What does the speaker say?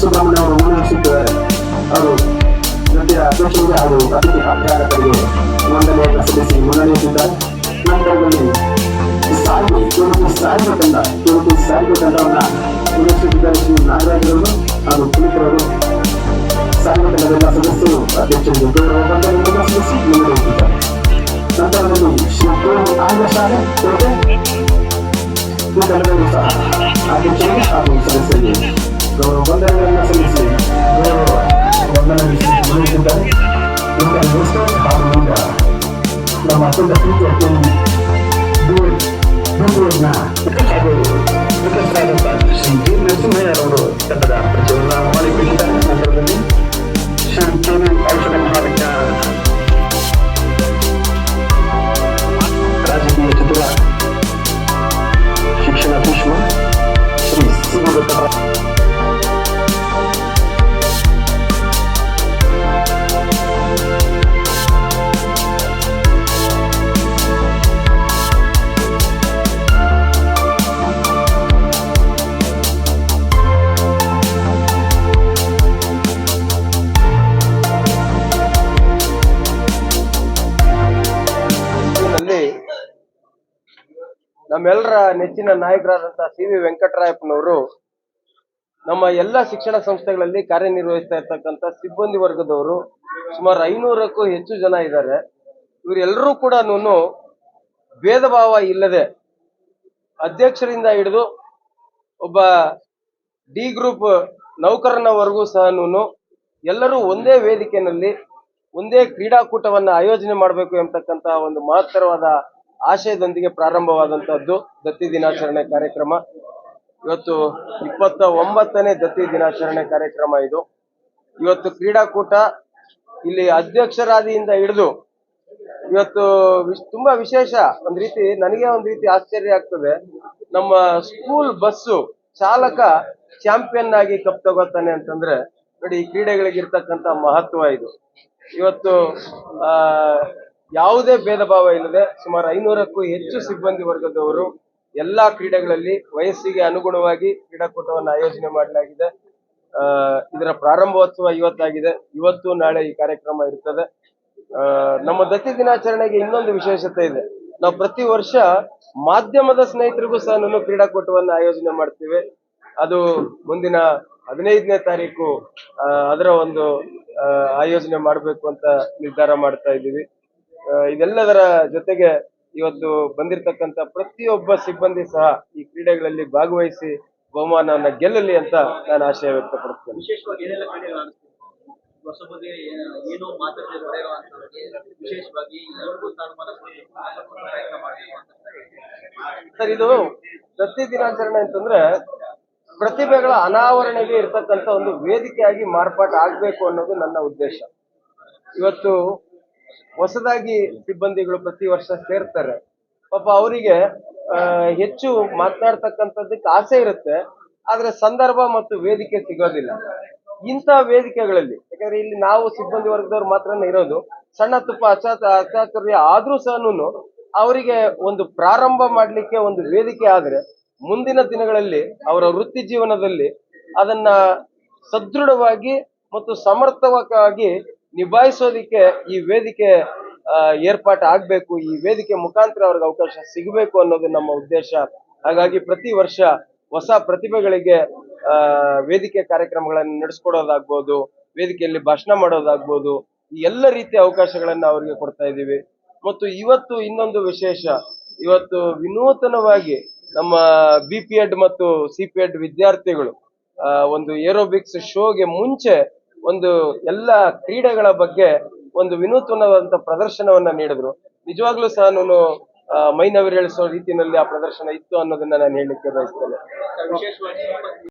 ಸುಬ್ರಹ್ಮಣ್ಯ ಅವರು ಮುನ್ನಡೆಸುತ್ತಿದ್ದಾರೆ. ಅವರು ಜೊತೆಯ ಅಧ್ಯಕ್ಷರಿಗೆ ಹಾಗೂ ಅತಿಥಿ ಅಭ್ಯಾಗತರಿಗೆ ವಂದನೆಯನ್ನು ಸಲ್ಲಿಸಿ ಮುನ್ನಡೆಯುತ್ತಿದ್ದಾರೆ. ನಂತರದಲ್ಲಿ ಸಾರಿಗೆ ತಂಡವನ್ನ ಮುನ್ನಡೆಸುತ್ತಿದ್ದಾರೆ ಶ್ರೀ ನಾಗರಾಜರವರು ಹಾಗೂ ಪುನೀತರವರು. ಸಾರಿಗೆ ತಂಡದ ಸದಸ್ಯರು ಅಧ್ಯಕ್ಷರಿಗೆ ಗೌರವ ವಂದನೆಯನ್ನು ಸಲ್ಲಿಸಿ ಮುನ್ನಡೆಯುತ್ತಿದ್ದಾರೆ. ನಂತರದಲ್ಲಿ ಶ್ರೀ ಆಂಗ್ಲ ಶಾಲೆ ಕೋಟೆ ಈ ತಂಡದಲ್ಲೂ ಸಹ ಅಧ್ಯಕ್ಷರಿಗೆ ಹಾಗೂ ಸದಸ್ಯರಿಗೆ ಗೌರವ ವಂದನೆಗಳನ್ನು ಸಲ್ಲಿಸಿ ಗೌರವ ವಂದನೆ ಮುನ್ನಡೆಯುತ್ತಿದ್ದಾರೆ. ಹಾಗೂ ಈಗ ನಮ್ಮ ಅತ್ಯಂತ ಪ್ರೀತಿಯ ಹಾಗೂ ಮುಖ್ಯಸ್ಥರಾದಂತಹ ಶ್ರೀ ಜಿ ನರಸಿಂಹಯ್ಯರವರು ತಂಡದ ಪರಿಚಯವನ್ನು ಮಾಡಿಕೊಂಡಿದ್ದಾರೆ. ನಂತರದಲ್ಲಿ ಶ್ರೀ ಕೆ ವಿ ಔಷಧ ಮಹಾವಿಜ್ಞಾನ ರಾಜಕೀಯ ಚತುರ ಶಿಕ್ಷಣ ಸೂಕ್ಷ್ಮ ಶ್ರೀ ಸಿಗುತ್ತ ನಮ್ಮೆಲ್ಲರ ನೆಚ್ಚಿನ ನಾಯಕರಾದಂತಹ ಸಿ ವಿ ವೆಂಕಟರಾಯಪ್ಪನವರು ನಮ್ಮ ಎಲ್ಲ ಶಿಕ್ಷಣ ಸಂಸ್ಥೆಗಳಲ್ಲಿ ಕಾರ್ಯನಿರ್ವಹಿಸ್ತಾ ಇರ್ತಕ್ಕಂಥ ಸಿಬ್ಬಂದಿ ವರ್ಗದವರು ಸುಮಾರು 500ಕ್ಕೂ ಹೆಚ್ಚು ಜನ ಇದ್ದಾರೆ. ಇವರೆಲ್ಲರೂ ಕೂಡ ಭೇದ ಭಾವ ಇಲ್ಲದೆ ಅಧ್ಯಕ್ಷರಿಂದ ಹಿಡಿದು ಒಬ್ಬ ಡಿ ಗ್ರೂಪ್ ನೌಕರನವರೆಗೂ ಸಹ ಎಲ್ಲರೂ ಒಂದೇ ವೇದಿಕೆಯಲ್ಲಿ ಒಂದೇ ಕ್ರೀಡಾಕೂಟವನ್ನ ಆಯೋಜನೆ ಮಾಡಬೇಕು ಎಂಬತಕ್ಕಂತ ಒಂದು ಮಹತ್ತರವಾದ ಆಶಯದೊಂದಿಗೆ ಪ್ರಾರಂಭವಾದಂತಹದ್ದು ದತ್ತಿ ದಿನಾಚರಣೆ ಕಾರ್ಯಕ್ರಮ. ಇವತ್ತು 29ನೇ ದತ್ತಿ ದಿನಾಚರಣೆ ಕಾರ್ಯಕ್ರಮ ಇದು. ಇವತ್ತು ಕ್ರೀಡಾಕೂಟ ಇಲ್ಲಿ ಅಧ್ಯಕ್ಷರಾದಿಯಿಂದ ಹಿಡಿದು ಇವತ್ತು ತುಂಬಾ ವಿಶೇಷ. ನನಗೆ ಒಂದು ರೀತಿ ಆಶ್ಚರ್ಯ ಆಗ್ತದೆ. ನಮ್ಮ ಸ್ಕೂಲ್ ಬಸ್ಸು ಚಾಲಕ ಚಾಂಪಿಯನ್ ಆಗಿ ಕಪ್ ತಗೋತಾನೆ ಅಂತಂದ್ರೆ ನೋಡಿ, ಈ ಕ್ರೀಡೆಗಳಿಗೆ ಇರ್ತಕ್ಕಂಥ ಮಹತ್ವ ಇದು. ಇವತ್ತು ಯಾವುದೇ ಭೇದ ಭಾವ ಇಲ್ಲದೆ ಸುಮಾರು 500ಕ್ಕೂ ಹೆಚ್ಚು ಸಿಬ್ಬಂದಿ ವರ್ಗದವರು ಎಲ್ಲಾ ಕ್ರೀಡೆಗಳಲ್ಲಿ ವಯಸ್ಸಿಗೆ ಅನುಗುಣವಾಗಿ ಕ್ರೀಡಾಕೂಟವನ್ನು ಆಯೋಜನೆ ಮಾಡಲಾಗಿದೆ. ಇದರ ಪ್ರಾರಂಭೋತ್ಸವ ಇವತ್ತಾಗಿದೆ. ಇವತ್ತು ನಾಳೆ ಈ ಕಾರ್ಯಕ್ರಮ ಇರ್ತದೆ. ನಮ್ಮ ದತ್ತಿ ದಿನಾಚರಣೆಗೆ ಇನ್ನೊಂದು ವಿಶೇಷತೆ ಇದೆ. ನಾವು ಪ್ರತಿ ವರ್ಷ ಮಾಧ್ಯಮದ ಸ್ನೇಹಿತರಿಗೂ ಸಹ ಕ್ರೀಡಾಕೂಟವನ್ನು ಆಯೋಜನೆ ಮಾಡ್ತೀವಿ. ಅದು ಮುಂದಿನ 15ನೇ ತಾರೀಕು ಅದರ ಒಂದು ಆಯೋಜನೆ ಮಾಡಬೇಕು ಅಂತ ನಿರ್ಧಾರ ಮಾಡ್ತಾ ಇದ್ದೀವಿ. ಇದೆಲ್ಲದರ ಜೊತೆಗೆ ಇವತ್ತು ಬಂದಿರತಕ್ಕಂತ ಪ್ರತಿಯೊಬ್ಬ ಸಿಬ್ಬಂದಿ ಸಹ ಈ ಕ್ರೀಡೆಗಳಲ್ಲಿ ಭಾಗವಹಿಸಿ ಬಹುಮಾನವನ್ನ ಗೆಲ್ಲಲಿ ಅಂತ ನಾನು ಆಶಯ ವ್ಯಕ್ತಪಡಿಸ್ತೇನೆ. ವಿಶೇಷವಾಗಿ ಸರ್, ಇದು ದತ್ತಿ ದಿನಾಚರಣೆ ಅಂತಂದ್ರೆ ಪ್ರತಿಭೆಗಳ ಅನಾವರಣೆಗೆ ಇರ್ತಕ್ಕಂಥ ಒಂದು ವೇದಿಕೆಯಾಗಿ ಮಾರ್ಪಾಟ ಆಗ್ಬೇಕು ಅನ್ನೋದು ನನ್ನ ಉದ್ದೇಶ. ಇವತ್ತು ಹೊಸದಾಗಿ ಸಿಬ್ಬಂದಿಗಳು ಪ್ರತಿ ವರ್ಷ ಸೇರ್ತಾರೆ. ಪಾಪ ಅವರಿಗೆ ಹೆಚ್ಚು ಮಾತನಾಡ್ತಕ್ಕಂಥದ್ದಕ್ಕೆ ಆಸೆ ಇರುತ್ತೆ, ಆದ್ರೆ ಸಂದರ್ಭ ಮತ್ತು ವೇದಿಕೆ ಸಿಗೋದಿಲ್ಲ. ಇಂಥ ವೇದಿಕೆಗಳಲ್ಲಿ, ಯಾಕಂದ್ರೆ ಇಲ್ಲಿ ನಾವು ಸಿಬ್ಬಂದಿ ವರ್ಗದವ್ರು ಮಾತ್ರನೇ ಇರೋದು, ಸಣ್ಣ ತುಪ್ಪ ಅಚಾತುರ್ಯ ಆದ್ರೂ ಸಹ ಅವರಿಗೆ ಒಂದು ಪ್ರಾರಂಭ ಮಾಡ್ಲಿಕ್ಕೆ ಒಂದು ವೇದಿಕೆ ಆದ್ರೆ ಮುಂದಿನ ದಿನಗಳಲ್ಲಿ ಅವರ ವೃತ್ತಿ ಜೀವನದಲ್ಲಿ ಅದನ್ನ ಸದೃಢವಾಗಿ ಮತ್ತು ಸಮರ್ಥವಾಗಿ ನಿಭಾಯಿಸೋದಿಕ್ಕೆ ಈ ವೇದಿಕೆ ಏರ್ಪಾಟ್ ಆಗ್ಬೇಕು. ಈ ವೇದಿಕೆ ಮುಖಾಂತರ ಅವ್ರಿಗೆ ಅವಕಾಶ ಸಿಗಬೇಕು ಅನ್ನೋದು ನಮ್ಮ ಉದ್ದೇಶ. ಹಾಗಾಗಿ ಪ್ರತಿ ವರ್ಷ ಹೊಸ ಪ್ರತಿಭೆಗಳಿಗೆ ವೇದಿಕೆ ಕಾರ್ಯಕ್ರಮಗಳನ್ನು ನಡೆಸ್ಕೊಡೋದಾಗ್ಬೋದು, ವೇದಿಕೆಯಲ್ಲಿ ಭಾಷಣ ಮಾಡೋದಾಗ್ಬೋದು, ಈ ಎಲ್ಲ ರೀತಿಯ ಅವಕಾಶಗಳನ್ನ ಅವ್ರಿಗೆ ಕೊಡ್ತಾ ಇದ್ದೀವಿ. ಮತ್ತು ಇವತ್ತು ಇನ್ನೊಂದು ವಿಶೇಷ, ಇವತ್ತು ವಿನೂತನವಾಗಿ ನಮ್ಮ BPEd ಮತ್ತು CPEd ವಿದ್ಯಾರ್ಥಿಗಳು ಒಂದು ಏರೋಬಿಕ್ಸ್ ಶೋಗೆ ಮುಂಚೆ ಒಂದು ಎಲ್ಲ ಕ್ರೀಡೆಗಳ ಬಗ್ಗೆ ಒಂದು ವಿನೂತನವಾದಂತ ಪ್ರದರ್ಶನವನ್ನ ನೀಡಿದ್ರು. ನಿಜವಾಗ್ಲೂ ಸಹ ಮೈನವಿರೇಳಿಸೋ ರೀತಿಯಲ್ಲಿ ಆ ಪ್ರದರ್ಶನ ಇತ್ತು ಅನ್ನೋದನ್ನ ನಾನು ಹೇಳಲಿಕ್ಕೆ ಬಯಸ್ತೇನೆ.